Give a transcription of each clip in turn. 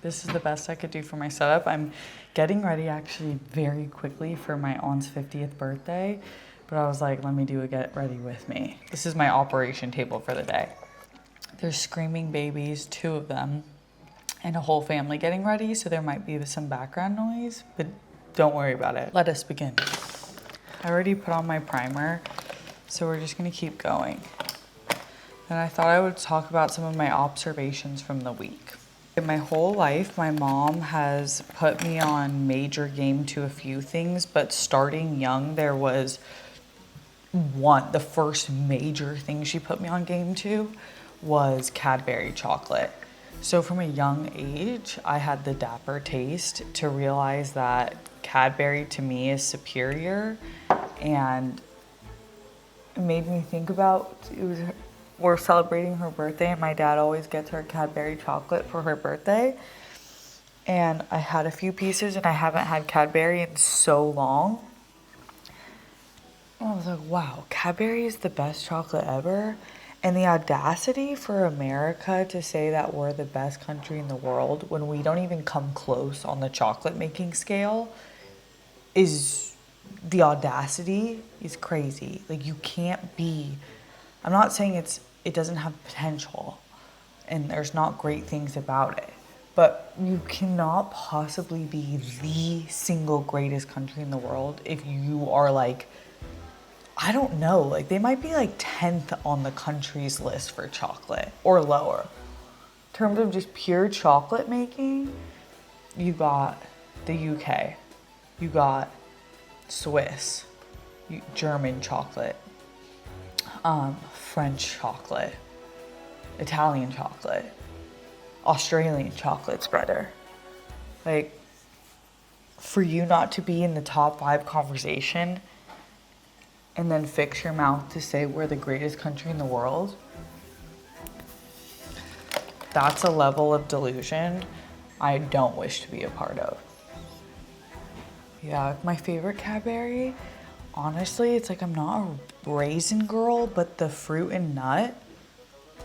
This is the best I could do for my setup. I'm getting ready actually very quickly for my aunt's 50th birthday, but I was like, let me do a get ready with me. This is my operation table for the day. There's screaming babies, 2 of them, and a whole family getting ready, so there might be some background noise, but don't worry about it. Let us begin. I already put on my primer, so we're just gonna keep going. And I thought I would talk about some of my observations from the week. In my whole life, my mom has put me on major game to a few things, but starting young, there was the first major thing she put me on game to was Cadbury chocolate. So from a young age, I had the dapper taste to realize that Cadbury to me is superior, and it made me think about, we're celebrating her birthday and my dad always gets her Cadbury chocolate for her birthday. And I had a few pieces and I haven't had Cadbury in so long. And I was like, wow, Cadbury is the best chocolate ever. And the audacity for America to say that we're the best country in the world when we don't even come close on the chocolate making scale the audacity is crazy. Like, you can't be, I'm not saying it doesn't have potential and there's not great things about it, but you cannot possibly be the single greatest country in the world if you are like, I don't know, like they might be like 10th on the country's list for chocolate or lower. In terms of just pure chocolate making, you got the UK, you got Swiss, German chocolate, French chocolate, Italian chocolate, Australian chocolate spreader. Like, for you not to be in the top 5 conversation and then fix your mouth to say we're the greatest country in the world, that's a level of delusion I don't wish to be a part of. Yeah, my favorite Cadbury, honestly, it's like I'm not a raisin girl, but the fruit and nut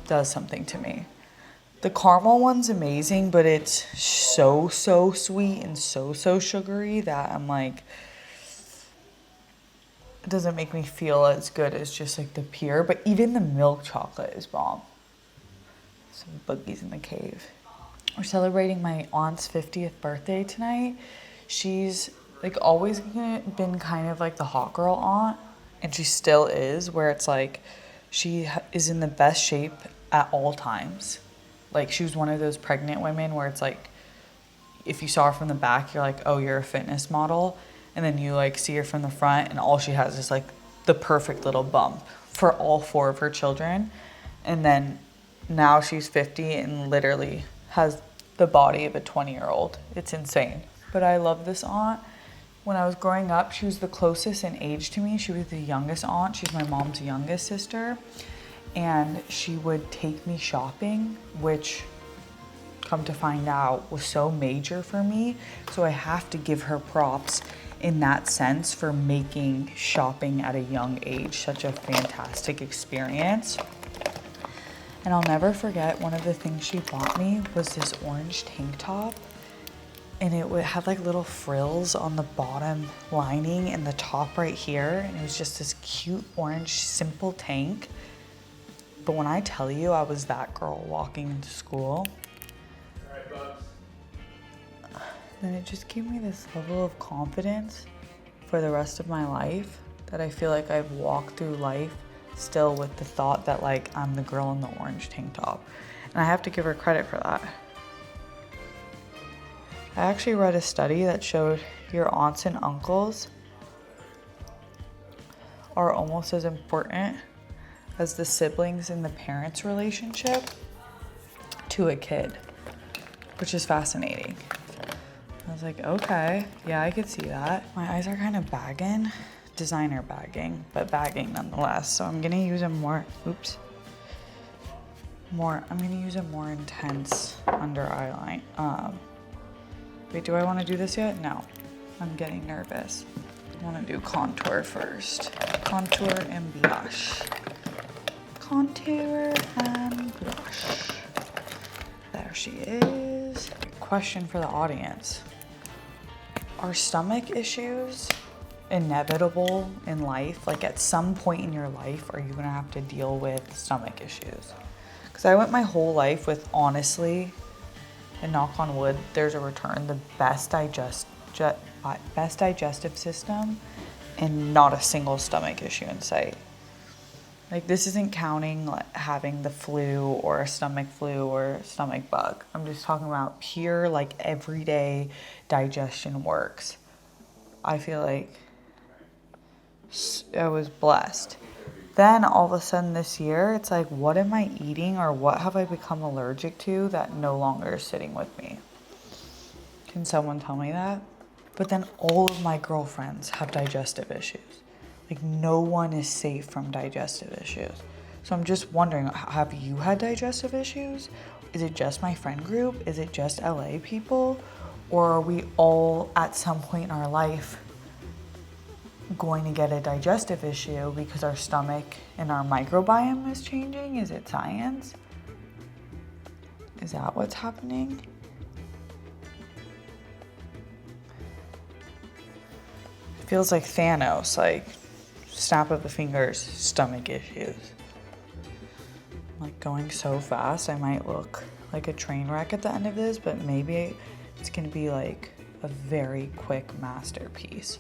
does something to me. The caramel one's amazing, but it's so sweet and so sugary that I'm like, it doesn't make me feel as good as just like the pure, but even the milk chocolate is bomb. Some boogies in the cave. We're celebrating my aunt's 50th birthday tonight. She's like always been kind of like the hot girl aunt, and she still is, where it's like she is in the best shape at all times. Like, she was one of those pregnant women where it's like, if you saw her from the back, you're like, oh, you're a fitness model. And then you like see her from the front and all she has is like the perfect little bump for all 4 of her children. And then now she's 50 and literally has the body of a 20-year-old. It's insane. But I love this aunt. When I was growing up, she was the closest in age to me. She was the youngest aunt. She's my mom's youngest sister. And she would take me shopping, which, come to find out, was so major for me. So I have to give her props in that sense for making shopping at a young age such a fantastic experience. And I'll never forget, one of the things she bought me was this orange tank top. And it would have like little frills on the bottom lining and the top right here. And it was just this cute orange, simple tank. But when I tell you I was that girl walking into school, all right, Bugs, then it just gave me this level of confidence for the rest of my life that I feel like I've walked through life still with the thought that like I'm the girl in the orange tank top. And I have to give her credit for that. I actually read a study that showed your aunts and uncles are almost as important as the siblings in the parents' relationship to a kid, which is fascinating. I was like, okay, yeah, I could see that. My eyes are kind of bagging, designer bagging, but bagging nonetheless. So I'm gonna use a more intense under eye line. Wait, do I wanna do this yet? No, I'm getting nervous. I wanna do contour first. Contour and blush. Contour and blush. There she is. question for the audience. Are stomach issues inevitable in life? Like at some point in your life, are you gonna have to deal with stomach issues? Because I went my whole life with, honestly, and knock on wood, there's a return, the best digestive system and not a single stomach issue in sight. Like this isn't counting like having the flu or a stomach flu or a stomach bug. I'm just talking about pure like everyday digestion works. I feel like I was blessed. Then all of a sudden this year, it's like, what am I eating or what have I become allergic to that no longer is sitting with me? Can someone tell me that? But then all of my girlfriends have digestive issues. Like no one is safe from digestive issues. So I'm just wondering, have you had digestive issues? Is it just my friend group? Is it just LA people? Or are we all at some point in our life going to get a digestive issue because our stomach and our microbiome is changing? Is it science? Is that what's happening? It feels like Thanos, like snap of the fingers, stomach issues. Like going so fast, I might look like a train wreck at the end of this, but maybe it's gonna be like a very quick masterpiece.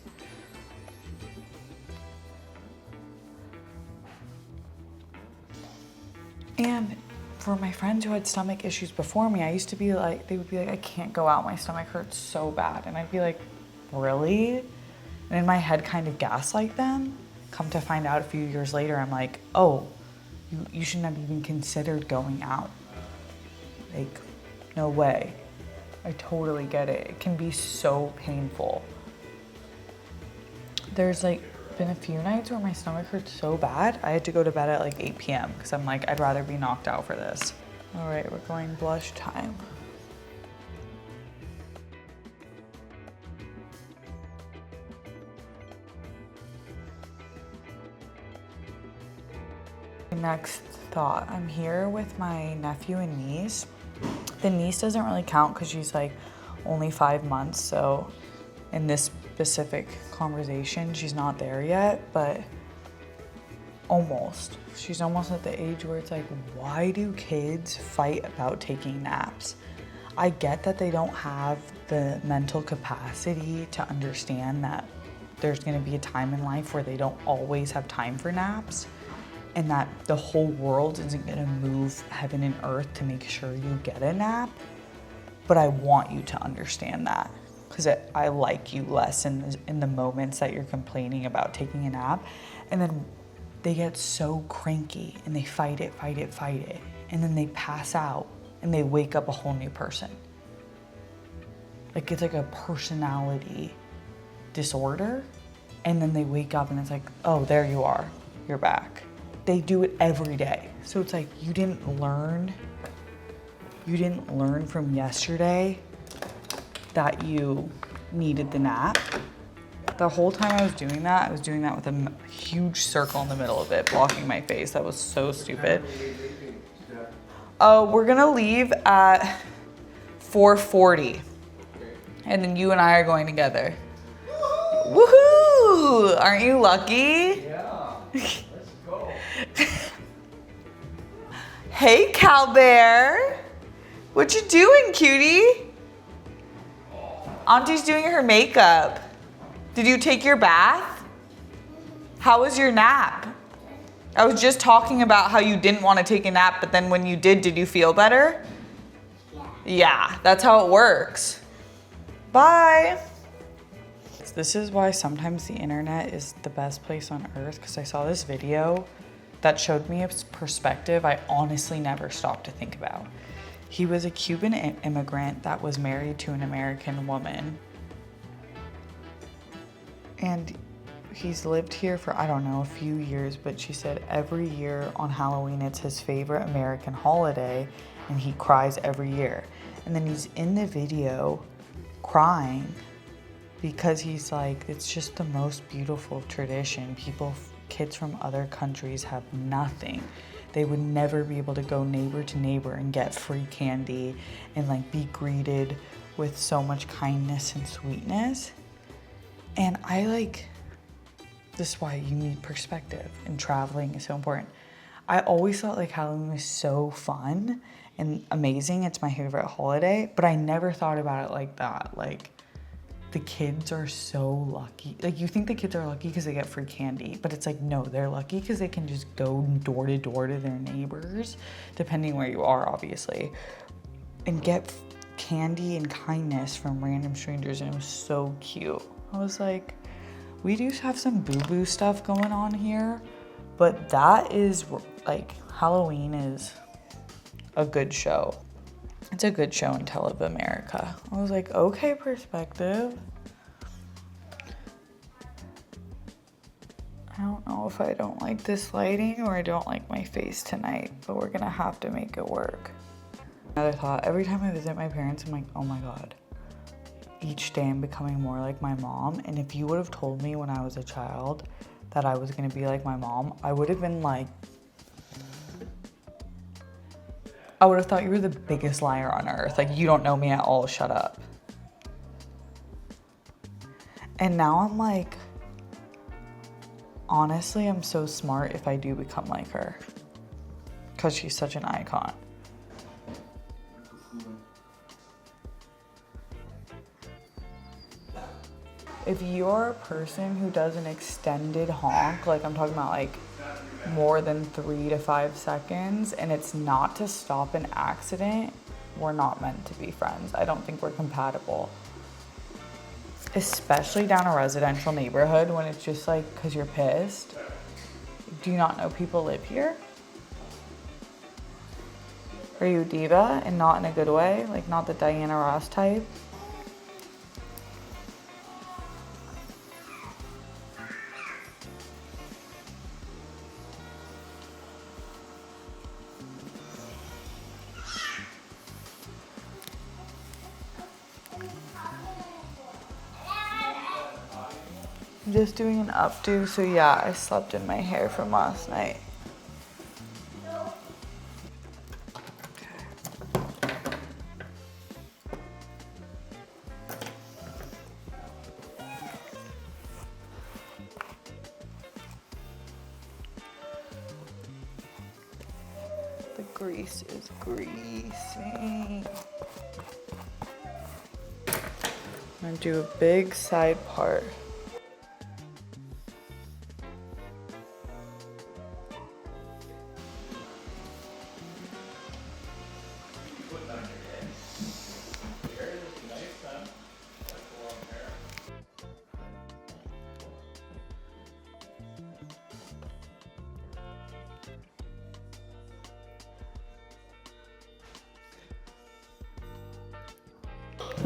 And for my friends who had stomach issues before me, I used to be like, they would be like, I can't go out, my stomach hurts so bad. And I'd be like, really? And in my head kind of gaslight them. Come to find out a few years later, I'm like, oh, you shouldn't have even considered going out. Like, no way. I totally get it. It can be so painful. There's like been a few nights where my stomach hurts so bad, I had to go to bed at like 8 p.m. because I'm like, I'd rather be knocked out for this. All right, we're going blush time. Next thought, I'm here with my nephew and niece. The niece doesn't really count because she's like only 5 months, so in this specific conversation, she's not there yet, but almost. She's almost at the age where it's like, why do kids fight about taking naps? I get that they don't have the mental capacity to understand that there's gonna be a time in life where they don't always have time for naps, and that the whole world isn't gonna move heaven and earth to make sure you get a nap. But I want you to understand that, because I like you less in the moments that you're complaining about taking a nap. And then they get so cranky and they fight it. And then they pass out and they wake up a whole new person. Like it's like a personality disorder. And then they wake up and it's like, oh, there you are, you're back. They do it every day. So it's like, you didn't learn from yesterday that you needed the nap. The whole time I was doing that with a huge circle in the middle of it, blocking my face. That was so stupid. Oh, we're gonna leave at 4:40. And then you and I are going together. Woohoo! Aren't you lucky? Yeah, let's go. Hey, Cal Bear. What you doing, cutie? Auntie's doing her makeup. Did you take your bath? How was your nap? I was just talking about how you didn't want to take a nap, but then when you did you feel better? Yeah, that's how it works. Bye. This is why sometimes the internet is the best place on earth, because I saw this video that showed me a perspective I honestly never stopped to think about. He was a Cuban immigrant that was married to an American woman. And he's lived here for, I don't know, a few years, but she said every year on Halloween, it's his favorite American holiday, and he cries every year. And then he's in the video crying because he's like, it's just the most beautiful tradition. Kids from other countries have nothing. They would never be able to go neighbor to neighbor and get free candy and like be greeted with so much kindness and sweetness. And I like, this is why you need perspective, and traveling is so important. I always thought like Halloween was so fun and amazing. It's my favorite holiday, but I never thought about it like that. Like, the kids are so lucky. Like, you think the kids are lucky because they get free candy, but it's like, no, they're lucky because they can just go door to door to their neighbors, depending where you are, obviously, and get candy and kindness from random strangers. And it was so cute. I was like, we do have some boo-boo stuff going on here, but that is like, Halloween is a good show. It's a good show in America. I was like, okay, perspective. I don't know if I don't like this lighting or I don't like my face tonight, but we're gonna have to make it work. Another thought, every time I visit my parents, I'm like, oh my God, each day I'm becoming more like my mom. And if you would have told me when I was a child that I was gonna be like my mom, I would have been like, I would have thought you were the biggest liar on earth. Like, you don't know me at all, shut up. And now I'm like, honestly, I'm so smart if I do become like her, because she's such an icon. If you're a person who does an extended honk, like I'm talking about like more than 3 to 5 seconds, and it's not to stop an accident, we're not meant to be friends. I don't think we're compatible. Especially down a residential neighborhood when it's just like, because you're pissed. Do you not know people live here? Are you a diva and not in a good way? Like, not the Diana Ross type? I'm just doing an updo, so yeah, I slept in my hair from last night. The grease is greasing. I'm gonna do a big side part.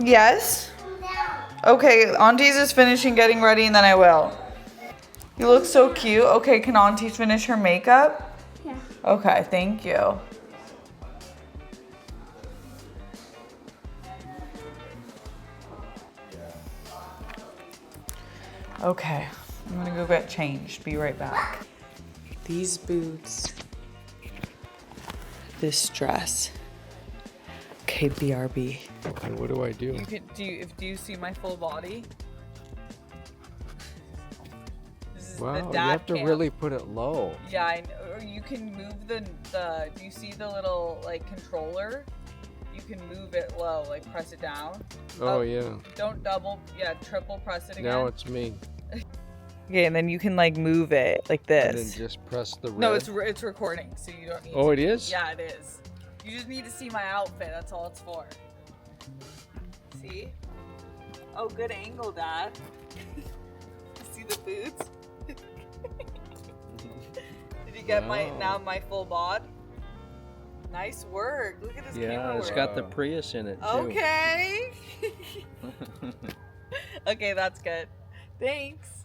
Yes? Okay, Auntie's is finishing getting ready and then I will. You look so cute. Okay, can Auntie finish her makeup? Yeah. Okay, thank you. Okay, I'm gonna go get changed. Be right back. These boots, this dress. Okay, BRB. Okay, what do I do? You can do you see my full body? This is Wow, the you dad have to cam. really put it low. Yeah, I know. Or you can move the do you see the little like controller? You can move it low, like press it down. Oh, yeah. Don't triple press it again. Now it's me. Okay, and then you can like move it like this. And then just press the red. No, it's recording, so you don't need Oh, to. it is? Yeah, it is. You just need to see my outfit. That's all it's for. See? Oh, good angle, Dad. See the boots? Did you get my full bod? Nice work. Look at this camera Yeah, it's work. got the Prius in it too. Okay. Okay, that's good. Thanks.